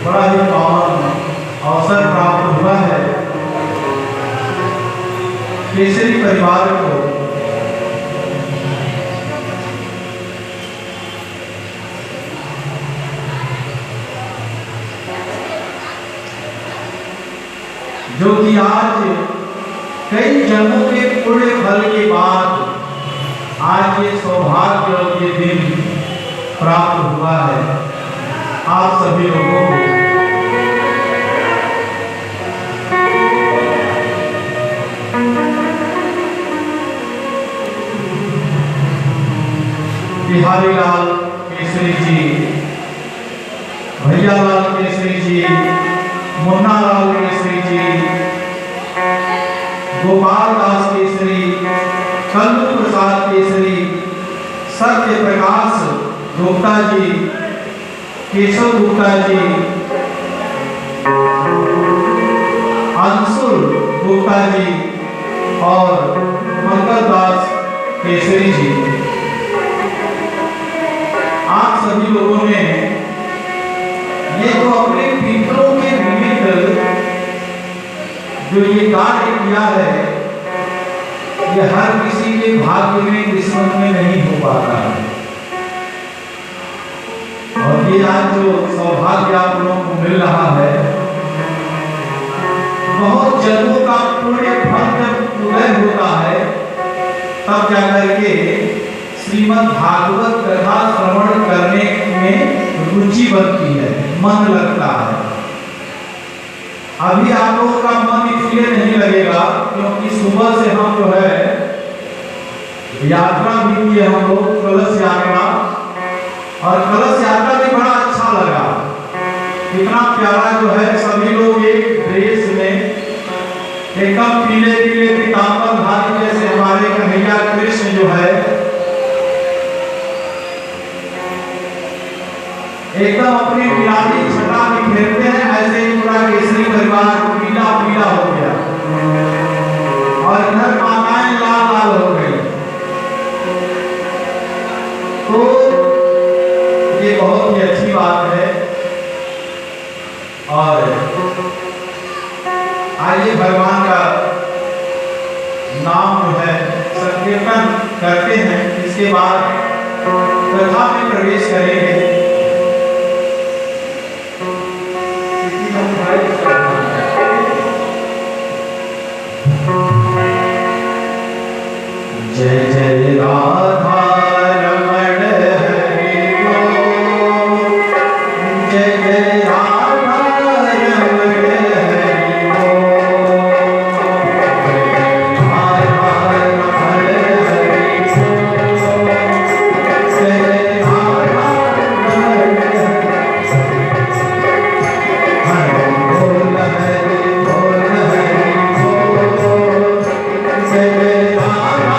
बड़ा ही पावन अवसर प्राप्त हुआ है केसरी परिवार को जो कि आज कई जन्मों के पुण्य फल के बाद आज ये सौभाग्य और ये दिन प्राप्त हुआ है आप सभी लोगों को। बिहारी लाल केसरी जी, भैया लाल केसरी जी, मुन्ना लाल केसरी जी, गोपाल दास केसरी, कल्लू प्रसाद केसरी, सत्य प्रकाश गुप्ता जी, केशव गुप्ता जी, अंशुल गुप्ता जी और मंगल दास केसरी जी, आप सभी लोगों ने ये जो अपने पितरों के निमित्त जो ये कार्य किया है, ये हर किसी के भाग्य में किस्मत में नहीं हो पाता है। और ये आज जो सौभाग्य आप लोगों को मिल रहा है, बहुत जन्मों का पुण्य फल जब उदय होता है तब जाकर के श्रीमद् भागवत कथा श्रवण करने में रुचि बनती है, मन लगता है। अभी आप लोगों का मन इसलिए नहीं लगेगा क्योंकि सुबह से हम जो है यात्रा भी की हम लोग, कलश यात्रा, और कलश यात्रा भी बड़ा अच्छा लगा। इतना प्यारा जो है सभी लोग एक ड्रेस में एकदम पीले पीले पीताम्बर धारी जैसे हमारे कन्हैया कृष्ण जो है एकदम अपनी निराली छटा बिखेरते हैं, ऐसे ही पूरा केसरी परिवार पीला पीला हो गया और इधर माताएं लाल लाल हो गई। तो ये बहुत ही अच्छी बात है। और आइए भगवान का नाम जो है संकीर्तन करते हैं, इसके बाद कथा में प्रवेश करेंगे। जय जय राधा रमण हरि बोल, जय जय राधा रमण हरि बोल, राधा रमण हरि बोल, जय राधा रमण हरि बोल, हरि बोल, हरि बोल, जय जय राधा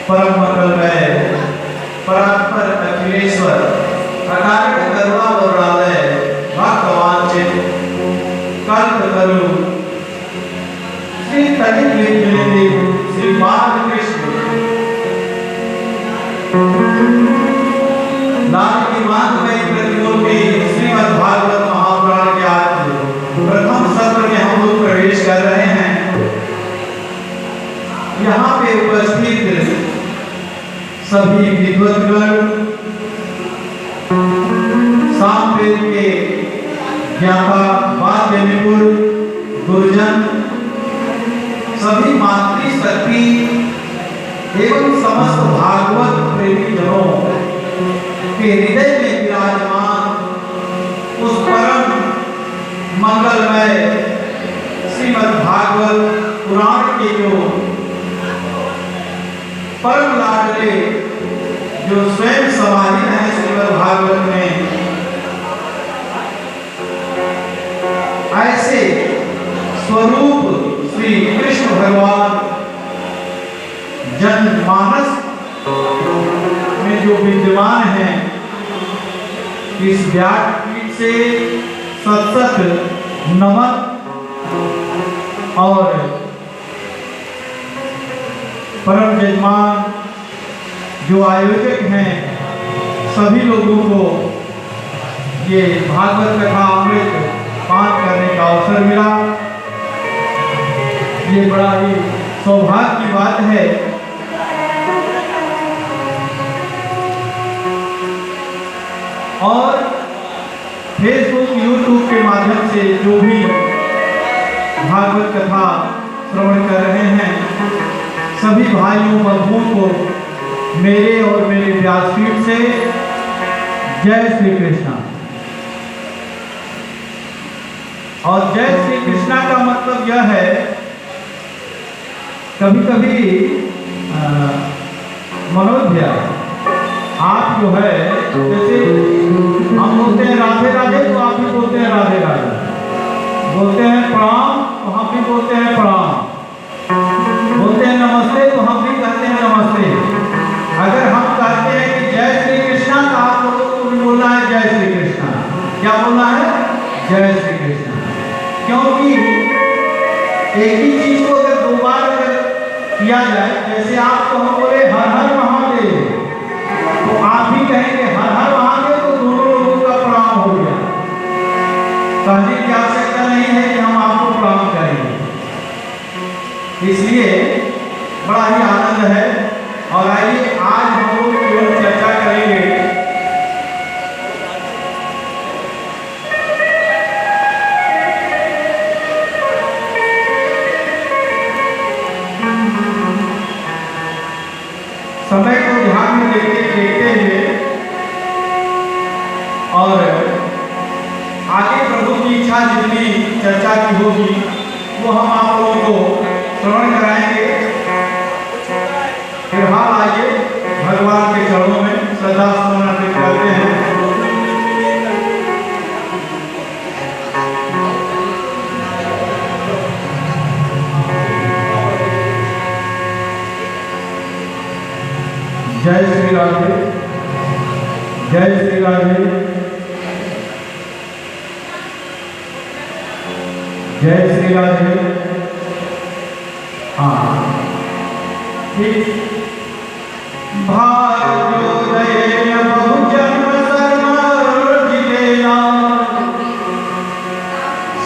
परम मंगलमय परात्पर अखिलेश्वर अकारण करुणा वरुणालय भक्तवांचित कल्पतरु श्री तनिक विद्यादेव श्री बालकृष्ण लाल की मातमयी प्रतिमूर्ति श्रीमद् भागवत महापुराण के आज प्रथम सत्र में हम लोग प्रवेश कर रहे हैं। यहाँ पे उपस्थित सभी विद्वद्गण, सामवेद के ज्ञाता, वाद्य निपुण, गुरुजन, सभी मातृशक्ति एवं समस्त भागवत प्रेमी जनों के हृदय में विराजमान उस परम मंगलमय श्रीमद् भागवत पुराण के जो परम लाडले जो स्वयं समाहित है श्रीमद् भागवत में, ऐसे स्वरूप श्री कृष्ण भगवान जनमानस में जो विद्यमान है, इस व्यासपीठ से सत नमन और परम यजमान जो आयोजक हैं, सभी लोगों को ये भागवत कथा अमृत पान करने का अवसर मिला। ये बड़ा ही सौभाग्य की बात है। और फेसबुक, यूट्यूब के माध्यम से जो भी भागवत कथा श्रवण कर रहे हैं, सभी भाइयों बंधुओं को मेरे और मेरे व्यासपीठ से जय श्री कृष्णा। और जय श्री कृष्णा का मतलब यह है, कभी कभी मनोज भैया आप जो है, जैसे हम बोलते हैं राधे राधे तो आप भी बोलते हैं राधे राधे, बोलते हैं प्रणाम तो हम भी बोलते हैं प्रणाम, बोलते हैं नमस्ते तो हम भी कहते हैं नमस्ते। अगर हम कहते हैं कि जय श्री कृष्णा तो आप लोगों को भी बोलना है जय श्री कृष्णा। क्या बोलना है? जय श्री कृष्णा। क्योंकि एक ही चीज को अगर दो बार किया जाए, जैसे आप तो हम बोले हर हर महादेव, तो आप भी कहेंगे हर हर महादेव, तो दोनों लोगों का प्रणाम हो गया। कहने की आवश्यकता नहीं है कि हम आपको प्रणाम करेंगे। इसलिए बड़ा ही आनंद है। और आइए आज हम लोग केवल चर्चा करेंगे समय को ध्यान में देखते हुए, और आगे प्रभु की इच्छा जितनी चर्चा की होगी वो हम आप लोगों को श्रवण कराएंगे। फिलहाल आइए भगवान के चरणों में श्रद्धा सुमन अर्पित करते हैं। जय श्री राधे, जय श्री राधे, जय श्री राधे। हाँ ठीक। भाग्योदयेन बहुजन्म सर्वजितेन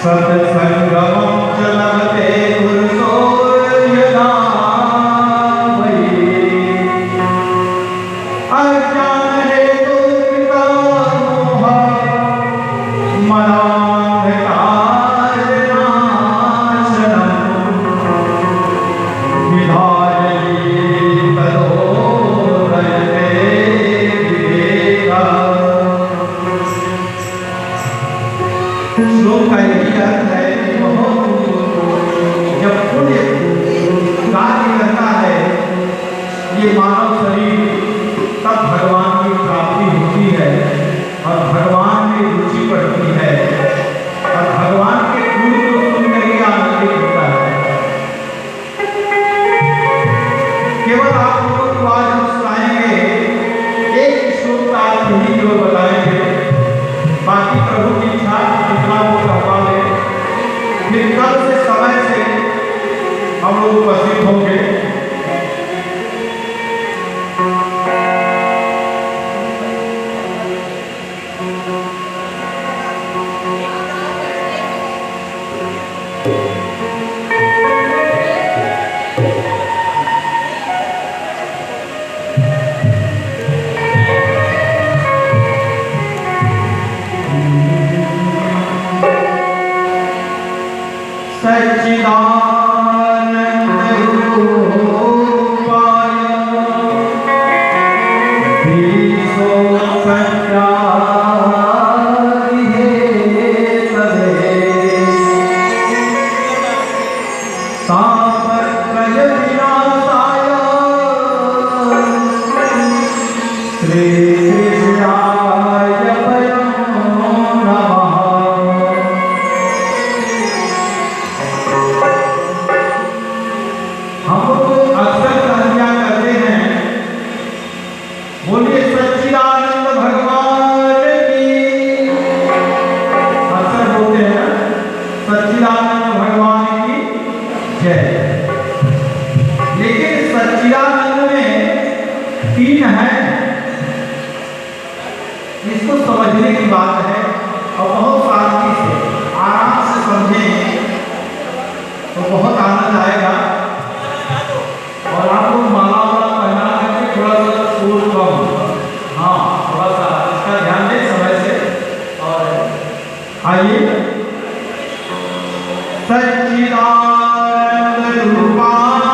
सत्संगमं च लभते पुरुषो यदा वै अज्ञान हेतु कृता मोहा मनान्धकारनाशनम् विधायति तदोदयते विवेका। श्लोक का यही अर्थ है कि बहुत जब पुण्य कार्य करता है ये मानव शरीर, तब भगवान की प्राप्ति होती है और भगवान में रुचि बढ़ती है और भगवान के गुण को सुनकर ही आनंदित होता है। केवल आप लोगों को श्री कृष्णाय नमः। हम लोग अक्सर संध्या करते हैं, बोलिए सच्चिदानंद भगवान की। अक्सर बोलते हैं सच्चिदानंद भगवान की जय। लेकिन सच्चिदानंद में तीन है, इसको समझने की बात है और बहुत शांति से आराम से समझें तो बहुत आनंद आएगा। और आप लोग माला वाला पहना करके थोड़ा सा शोर कम, हाँ थोड़ा सा इसका ध्यान दें समय से। और आइए सच्चिदानंद रूपाय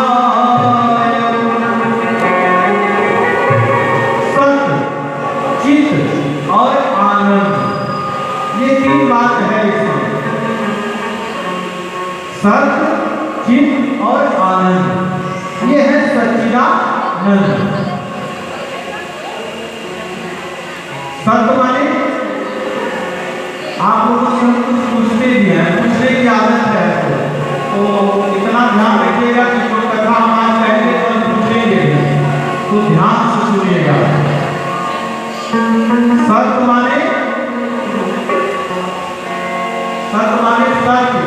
सत्य चित और आनंद, ये तीन बात है इसमें, सत्य चित और आनंद, ये है सच्चिदानंद। सत्य माने आप लोगों से हम कुछ पूछते भी हैं, पूछने की आदत है, तो इतना ध्यान रखिएगा कि जो कथा हम आज कहेंगे तो हम पूछेंगे तो ध्यान से सुनिएगा। सत्य माने सत्य,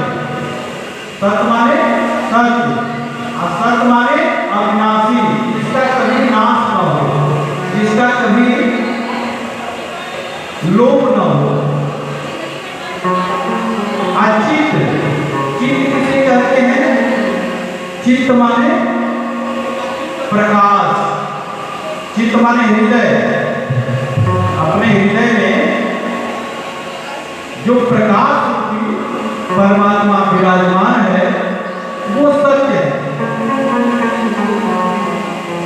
सत्य माने सत्य, असत्य माने अविनाशी, जिसका कभी नाश न हो, जिसका कभी लोप न हो। अचित, चित्त किसे कहते हैं? चित्त माने प्रकाश, चित्त माने हृदय। अपने हृदय में जो प्रकाश परमात्मा विराजमान है वो सत्य है,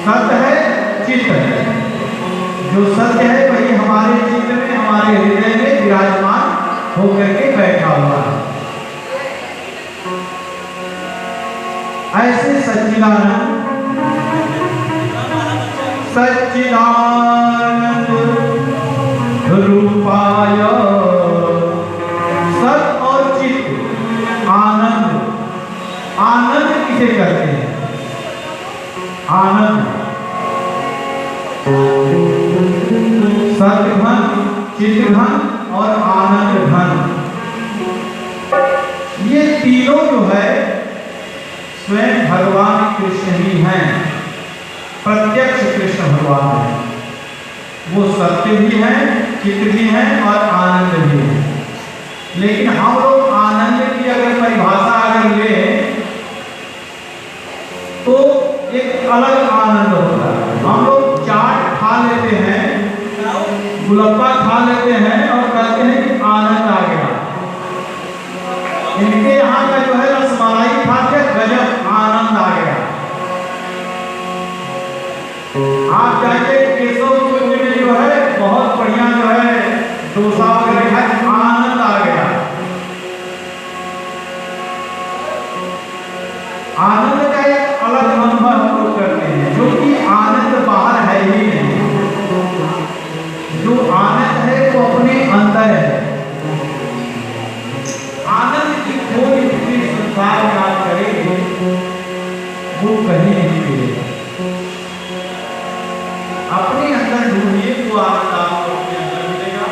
सत्य है, चित्त है। जो सत्य है वही हमारे चित्त में, हमारे हृदय में विराजमान होकर के बैठा हुआ है। ऐसे सच्चिदानंद रूपाय सत और चित्त आनंद। आनंद किसे कहते हैं? आनंद सत्य घन, चित्त घन और आनंद घन, ये तीनों जो है स्वयं भगवान कृष्ण ही हैं, प्रत्यक्ष कृष्ण भगवान है। वो सत्य भी हैं, चित्त भी हैं और आनंद भी है। लेकिन हम लोग आनंद की अगर परिभाषा अगर लें तो एक अलग आनंद होता है। हम लोग चाट खा लेते हैं, गुलप्पा खा लेते हैं और कहते हैं कि आनंद आ गया। इनके यहाँ का जो है रसमलाई खा के गजब आनंद आ गया। आप जाके केशव में जो है बहुत बढ़िया जो है डोसा वगैरह खाए, आनंद आ गया। आनंद का एक अलग अनुभव हम लोग करते हैं, जो कि आनंद बाहर है ही नहीं। जो आनंद है वो अपने अंदर है। आनंद की कोई भी संसार में आप करेंगे वो कहीं नहीं मिलेगा। अपने अंदर ढूंढिए वो आनंद आपको अपने अंदर मिलेगा।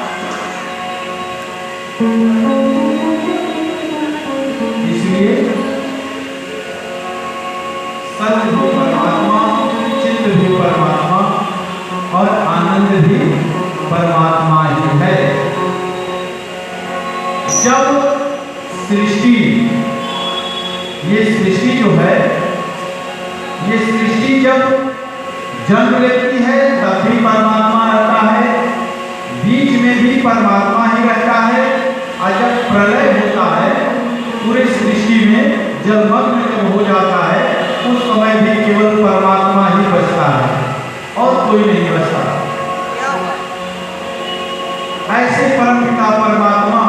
इसलिए सत्य भी परमात्मा, चित्त भी परमात्मा और आनंद भी परमात्मा ही है। जब सृष्टि, ये सृष्टि जो है, ये सृष्टि जब जन्म लेती है तब भी परमात्मा रहता है, बीच में भी परमात्मा ही रहता है, और जब प्रलय होता है पूरे सृष्टि में जलमग्न जब हो जाता है उस समय भी केवल परमात्मा ही बचता है और कोई नहीं बचता। ऐसे परमपिता परमात्मा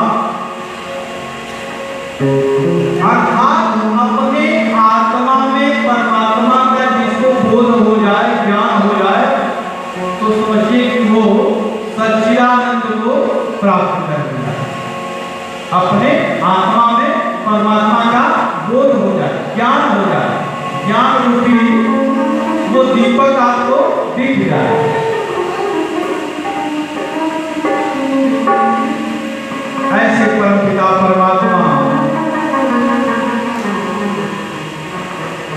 अर्थात अपने आत्मा में परमात्मा का जिसको बोध हो जाए, ज्ञान हो जाए, तो समझिए कि वो आपको दिख जाए। ऐसे परमपिता परमात्मा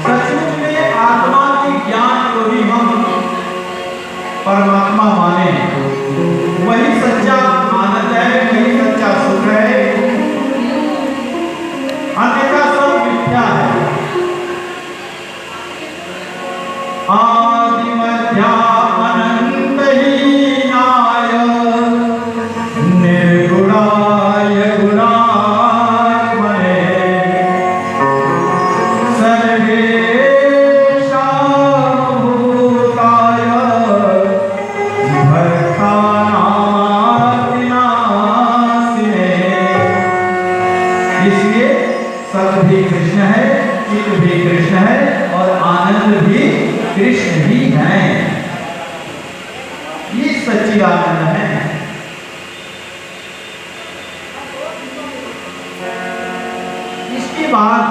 सचमुच में आत्मा के ज्ञान को ही हम परमात्मा माने, वही सच्चा आनंद है, वही सच्चा सुख है, अन्यथा सब मिथ्या है। आदि मध्य अनंत हीनाय निर्गुणाय गुणात्मने सर्वेषां भूताय भक्तानां इसलिए सत भी कृष्ण है, चित भी कृष्ण है और आनंद भी कृष्ण ही है। ये सच्चिदानंद है। इसके बाद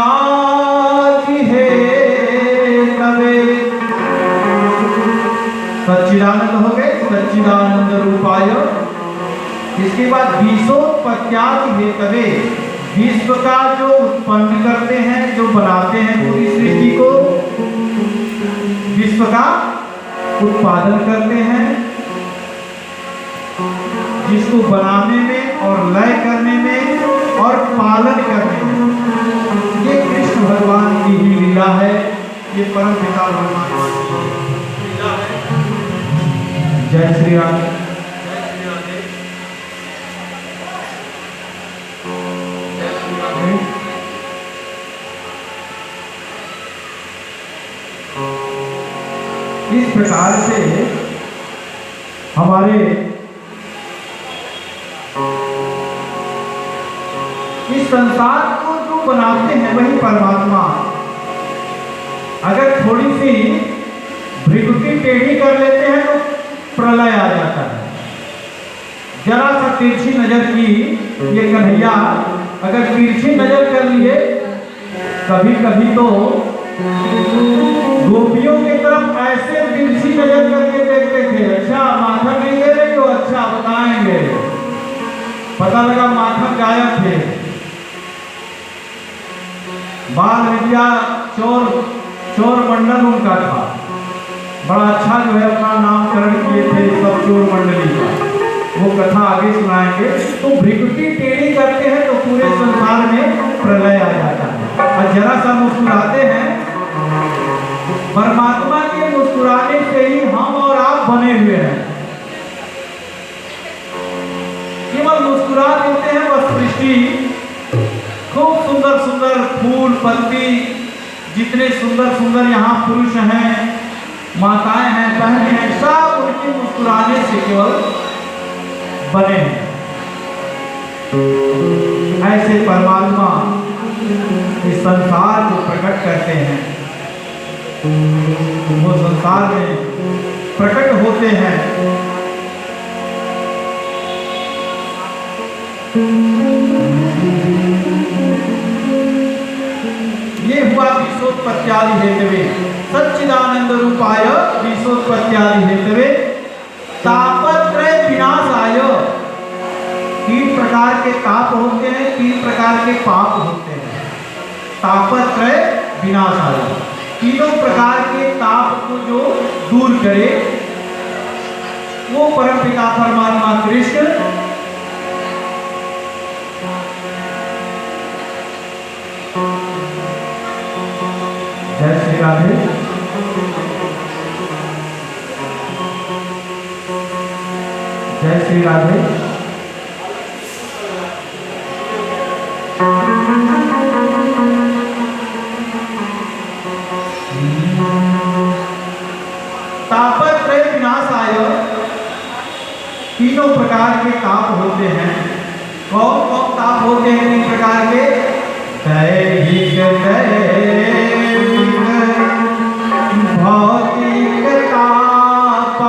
बीसोत्पत्त्यादि हेतवे सच्चिदानंद हो गए, सच्चिदानंद रूपाय। इसके बाद बीसोत्पत्त्यादि हेतवे, विश्व का जो उत्पन्न करते हैं, जो बनाते हैं पूरी सृष्टि को, विश्व का उत्पादन करते हैं, जिसको बनाने में और लय करने में और पालन करने में, ये कृष्ण भगवान की ही लीला है। ये परम पिता भगवान की लीला है। जय श्री राम। इस प्रकार से हमारे इस संसार को जो बनाते हैं वही परमात्मा। अगर थोड़ी सी भृगुटी टेढ़ी कर लेते हैं तो प्रलय आ जाता है। जरा सा तिरछी नजर की ये कन्हैया अगर तिरछी नजर कर लिए, कभी कभी तो गोपियों की तरफ ऐसे तिरछी नजर करके देखते थे, अच्छा माथा देंगे तो अच्छा बताएंगे, पता लगा माथा गायब थे। बाल विद्या चोर मंडल उनका था, बड़ा अच्छा जो है अपना नामकरण किए थे सब चोर मंडली का, वो कथा आगे सुनाएंगे। तो भृगुटी टेढ़ी करते हैं तो पूरे संसार में प्रलय आ जाता है। और जरा सा मुस्कुराते हैं, परमात्मा के मुस्कुराने से ही हम और आप बने हुए हैं। केवल मुस्कुरा देते हैं बस, सृष्टि खूब सुंदर सुंदर फूल पत्ती, जितने सुंदर सुंदर यहाँ पुरुष हैं, माताएं हैं, बहनें हैं, सब उनके मुस्कुराने से केवल बने हैं। ऐसे परमात्मा इस संसार को प्रकट करते हैं, वो संसार में प्रकट होते हैं। ये हुआ बीसोत्पत्त्यादि हेतवे, सच्चिदानंद रूपाय बीसोत्पत्त्यादि हेतवे तापत्रय विनाशाय। 3 प्रकार के ताप होते हैं, 3 प्रकार के पाप होते हैं। तापत्रय विनाशाय, तीनों प्रकार के ताप को जो दूर करे वो परमपिता परमात्मा कृष्ण। जय श्री राधे। जय श्री राधे। तापत्रय विनाशाय, तीनों प्रकार के ताप होते हैं। कौन कौन ताप होते हैं 3 प्रकार के? दैहिक, भौतिक ताप,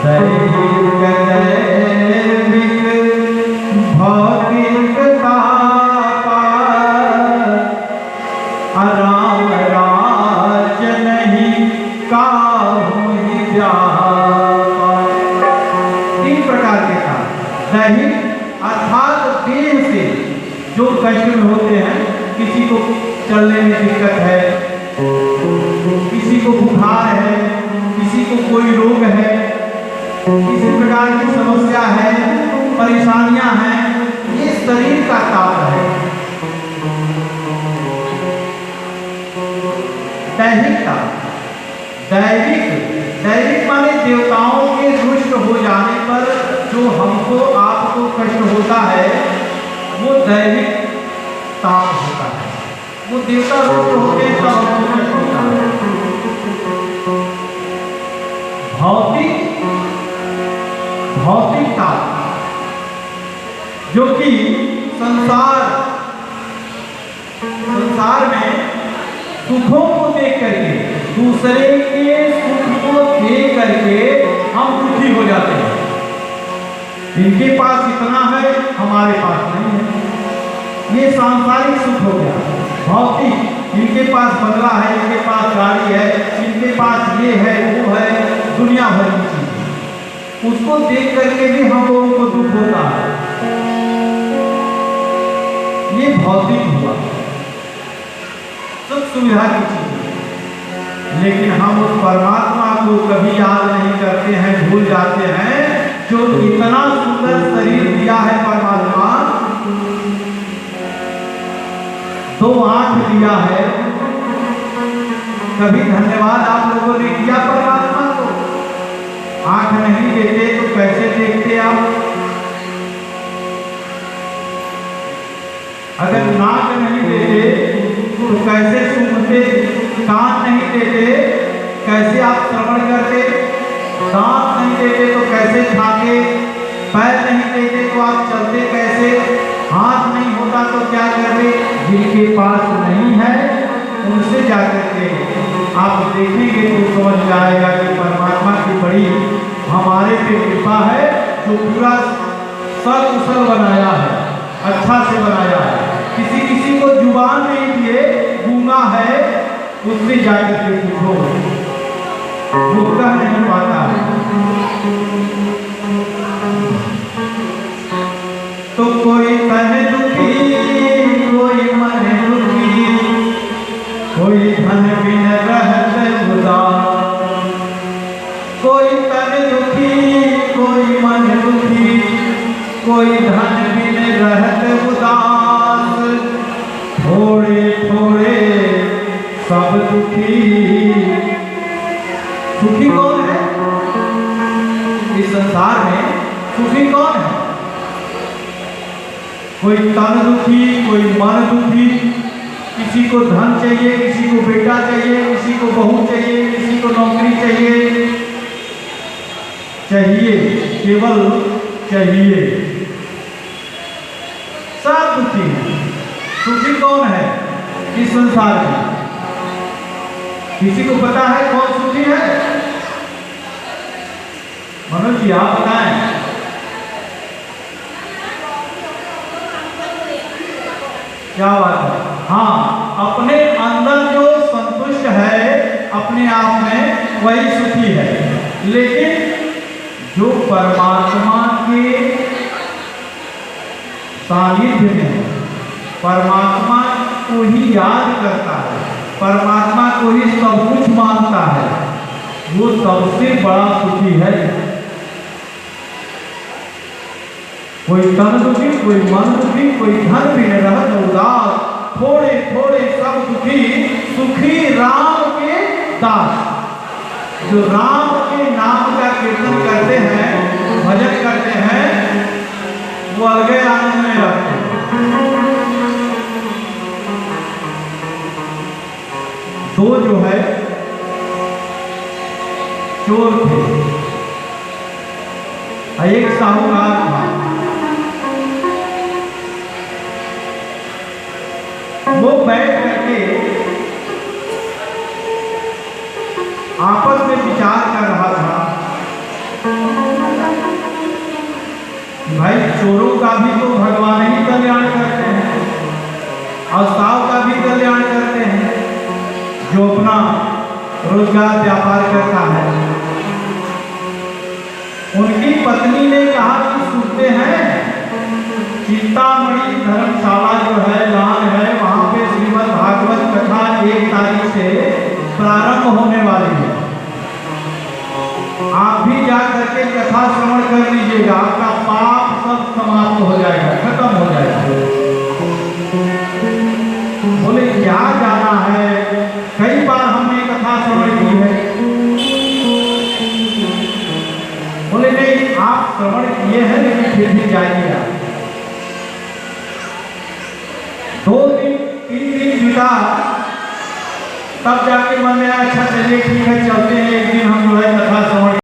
दैहिक, भौतिक जो कष्ट में होते हैं, किसी को चलने में दिक्कत है, किसी को बुखार है, किसी को कोई रोग है, किसी प्रकार की समस्या है, परेशानियां हैं, ये शरीर का ताप है। दैहिक ताप, दैविक माने देवताओं के रुष्ट हो जाने पर जो हमको आपको कष्ट होता है, वो दैविक ताप होता है। वो देवता रुष्ट होते हैं तब हमको कष्ट होता है। भौतिक ताप, जो कि संसार में सुखों को देख करके, दूसरे के सुख को देख करके हम दुखी हो जाते हैं। इनके पास इतना है, हमारे पास नहीं है। ये सांसारिक सुख हो गया, भौतिक। इनके पास बंगला है, इनके पास गाड़ी है, इनके पास ये है, वो है, दुनिया भर की चीज। उसको देख करके भी हम लोगों को दुख होता है। ये भौतिक हुआ, सुख सुविधा की चीज। लेकिन हम उस परमात्मा को कभी याद नहीं करते हैं, भूल जाते हैं, जो इतना सुंदर शरीर दिया है परमात्मा। 2 आंख दिया है। कभी धन्यवाद आप लोगों ने किया परमात्मा को? आंख नहीं देते तो कैसे देखते आप? अगर नाक नहीं देते तो कैसे सुनते? कान नहीं देते कैसे आप श्रवण करते? दांत नहीं देते तो कैसे खाते? पैर नहीं देते तो आप चलते कैसे? हाथ नहीं होता तो क्या करते? जिनके पास नहीं है उनसे जाकर के आप देखेंगे तो समझ में आएगा कि परमात्मा की बड़ी हमारे पे कृपा है, जो पूरा सकुशल बनाया है, अच्छा से बनाया है। किसी को जुबान नहीं दिए, गूंगा है, उससे जाकर के पूछो, वो कह नहीं पाता। तो कोई तन दुखी, कोई मन दुखी, कोई धन बिन रहत उदास। कोई तन दुखी, कोई मन दुखी, कोई धन बिन रहत उदास। थोड़े थोड़े सब दुखी। सुखी कौन है इस संसार में? सुखी कौन है? कोई तन दुखी, कोई मन दुखी। किसी को धन चाहिए, किसी को बेटा चाहिए, किसी को बहू चाहिए, किसी को नौकरी चाहिए। केवल चाहिए। सब दुखी है। सुखी कौन है इस संसार में? किसी को पता है कौन सुखी है? मनोज जी आप बताएं। क्या बात है? हाँ, अपने अंदर जो संतुष्ट है अपने आप में, वही सुखी है। लेकिन जो परमात्मा के सानिध्य में, परमात्मा को ही याद करता है, परमात्मा को ही सब कुछ मानता है, वो सबसे बड़ा सुखी है। कोई तन दुखी, कोई मन दुखी, कोई धन बिन रहत उदास। थोड़े थोड़े सब दुखी, सुखी राम के दास। जो राम के नाम का कीर्तन करते हैं, भजन करते हैं, वो अलगे आनंद में रहते हैं। दो जो है चोर थे, एक साहूकार था। वो बैठ करके आपस में विचार कर रहा था, भाई चोरों का भी तो भगवान ही कल्याण करते हैं और साहू का भी कल्याण करते हैं, जो अपना रोजगार व्यापार करता है। उनकी पत्नी ने कहा कि सुनते हैं चिंतामणि धर्मशाला कथा श्रवण कर लीजिएगा, आपका पाप सब समाप्त हो जाएगा, खत्म हो जाएगा। बोले क्या जाना है, कई बार हमने कथा श्रवण की है। बोले नहीं, आप श्रवण किए हैं लेकिन फिर भी जाइए आप। 2 दिन 3 दिन बीता, तब जाके मन में आया अच्छा चलिए ठीक है चलते हैं